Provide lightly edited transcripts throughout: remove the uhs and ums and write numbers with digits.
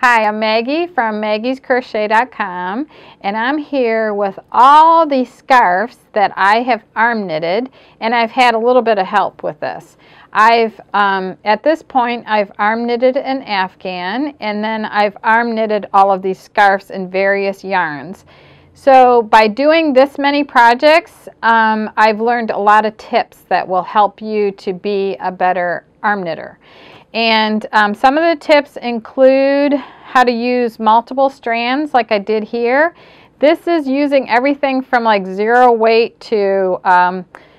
Hi, I'm Maggie from MAGGIE'S and I'm here with all these scarves that I have arm knitted, and I've had a little bit of help with this. At this point, I've arm knitted an Afghan, and then I've arm knitted all of these scarves in various yarns. So by doing this many projects, I've learned a lot of tips that will help you to be a better arm knitter. And some of the tips include how to use multiple strands like I did here. This is using everything from like zero weight to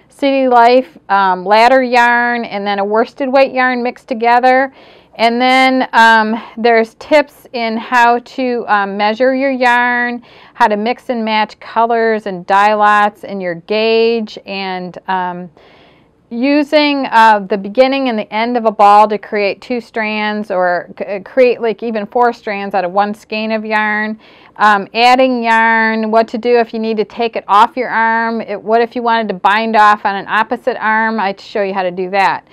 City Life ladder yarn and then a worsted weight yarn mixed together. And then there's tips in how to measure your yarn, how to mix and match colors and dye lots in your gauge, and using the beginning and the end of a ball to create 2 strands or create like even 4 strands out of 1 skein of yarn. Adding yarn, what to do if you need to take it off your arm, what if you wanted to bind off on an opposite arm. I'd show you how to do that.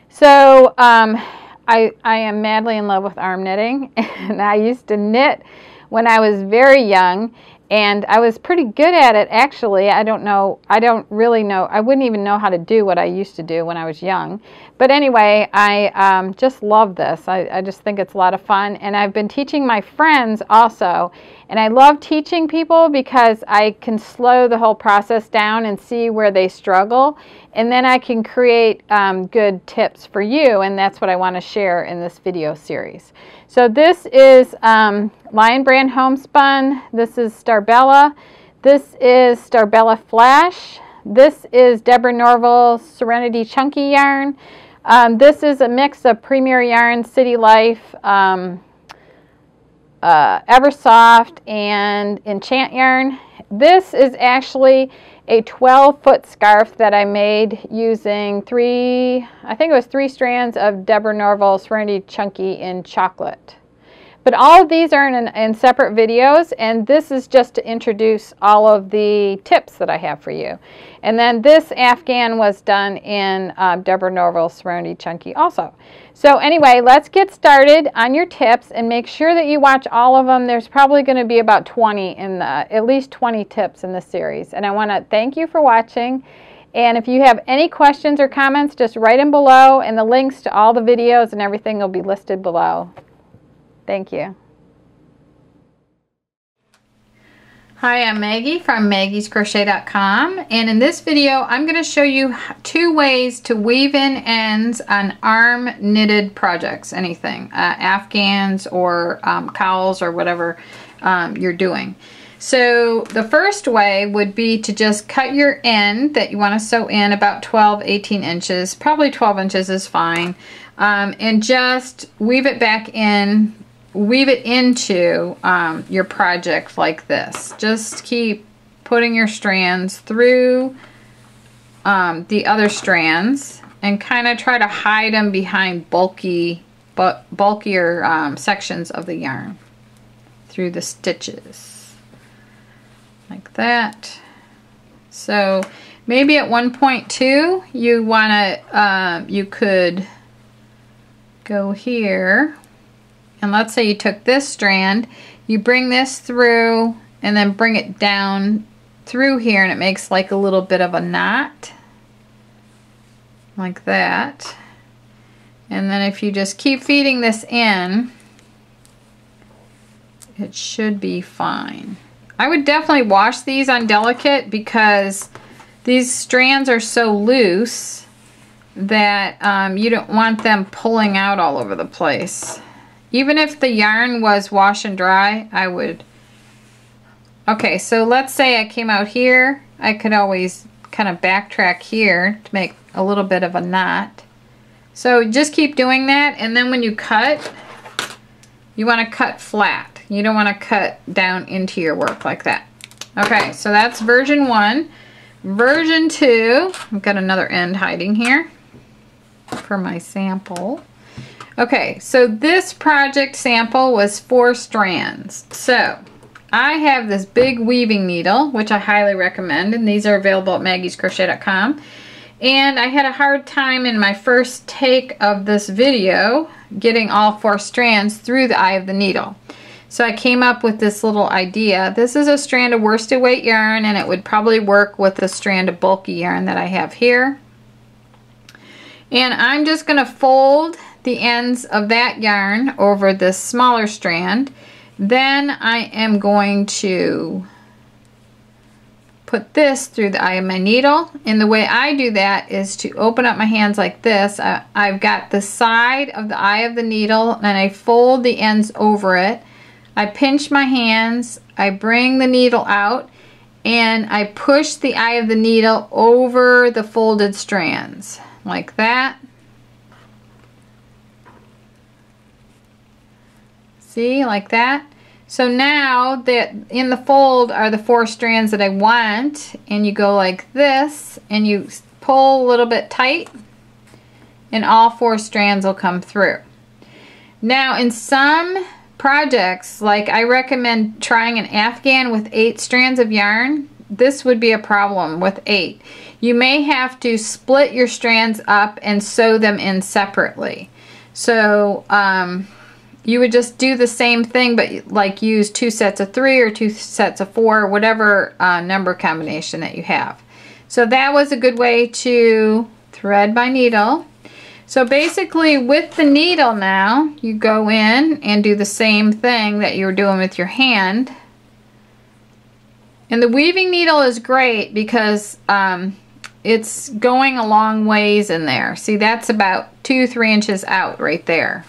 So I am madly in love with arm knitting, and I used to knit when I was very young, and I was pretty good at it actually. I wouldn't even know how to do what I used to do when I was young. But anyway, I just love this. I just think it's a lot of fun, and I've been teaching my friends also. And I love teaching people because I can slow the whole process down and see where they struggle, and then I can create good tips for you, and that's what I want to share in this video series. So this is Lion Brand Homespun. This is Starbella. This is Starbella Flash. This is Deborah Norville Serenity Chunky Yarn. This is a mix of Premier Yarn, City Life, Eversoft, and Enchant Yarn. This is actually a 12-foot scarf that I made using 3 strands of Deborah Norville Serenity Chunky in chocolate. But all of these are in separate videos, and this is just to introduce all of the tips that I have for you. And then this Afghan was done in Deborah Norville Serenity Chunky also. So anyway, let's get started on your tips, and make sure that you watch all of them. There's probably going to be about 20 at least 20 tips in this series. And I want to thank you for watching. And if you have any questions or comments, just write them below, and the links to all the videos and everything will be listed below. Thank you. Hi, I'm Maggie from MAGGIE'S, and in this video I'm going to show you 2 ways to weave in ends on arm knitted projects, anything, Afghans or cowls or whatever you're doing. So the first way would be to just cut your end that you want to sew in about 12-18 inches, probably 12 inches is fine, and just weave it back in. Weave it into your project like this. Just keep putting your strands through the other strands and kind of try to hide them behind bulkier sections of the yarn through the stitches like that. So maybe at 1.2 you want to you could go here. And let's say you took this strand, you bring this through and then bring it down through here, and it makes like a little bit of a knot like that. And then if you just keep feeding this in, it should be fine. I would definitely wash these on delicate because these strands are so loose that you don't want them pulling out all over the place. Even if the yarn was wash and dry, I would. Okay, so let's say I came out here. I could always kind of backtrack here to make a little bit of a knot. So just keep doing that, and then when you cut, you want to cut flat. You don't want to cut down into your work like that. Okay, so that's version 1. Version 2, I've got another end hiding here for my sample. Okay, so this project sample was 4 strands. So I have this big weaving needle, which I highly recommend, and these are available at MAGGIE'S. And I had a hard time in my first take of this video getting all 4 strands through the eye of the needle. So I came up with this little idea. This is a strand of worsted weight yarn, and it would probably work with the strand of bulky yarn that I have here. And I'm just going to fold the ends of that yarn over this smaller strand. Then I am going to put this through the eye of my needle, and the way I do that is to open up my hands like this. I've got the side of the eye of the needle and I fold the ends over it. I pinch my hands, I bring the needle out, and I push the eye of the needle over the folded strands like that. See, like that. So now that in the fold are the 4 strands that I want, and you go like this and you pull a little bit tight and all 4 strands will come through. Now in some projects, like I recommend trying an Afghan with 8 strands of yarn. This would be a problem with 8. You may have to split your strands up and sew them in separately. So you would just do the same thing, but like use 2 sets of 3 or 2 sets of 4, whatever number combination that you have. So that was a good way to thread my needle. So basically with the needle now, you go in and do the same thing that you were doing with your hand. And the weaving needle is great because it's going a long ways in there. See, that's about 2-3 inches out right there.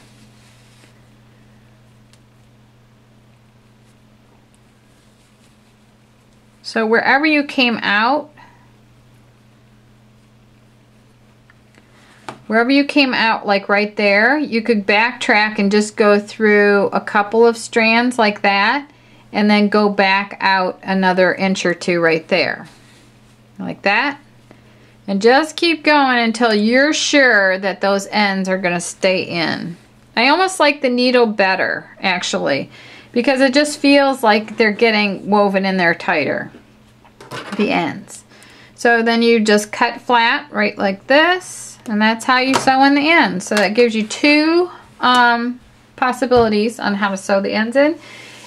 So wherever you came out, like right there, you could backtrack and just go through a couple of strands like that, and then go back out another inch or 2 right there, like that. And just keep going until you're sure that those ends are going to stay in. I almost like the needle better, actually, because it just feels like they're getting woven in there tighter, the ends. So then you just cut flat right like this, and that's how you sew in the ends. So that gives you 2 possibilities on how to sew the ends in.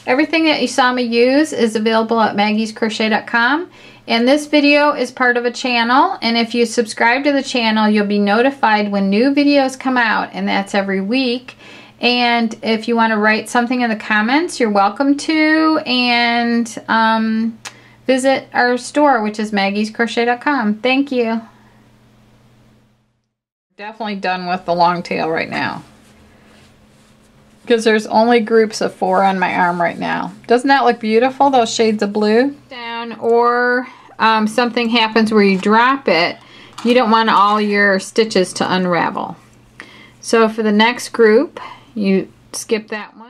Everything that you saw me use is available at MAGGIE'SCrochet.com. And this video is part of a channel, and if you subscribe to the channel, you'll be notified when new videos come out, and that's every week. And if you want to write something in the comments, you're welcome to, and visit our store, which is MAGGIE'SCrochet.com. Thank you. Definitely done with the long tail right now, because there's only groups of 4 on my arm right now. Doesn't that look beautiful, those shades of blue? Down, or something happens where you drop it, you don't want all your stitches to unravel. So for the next group, you skip that one.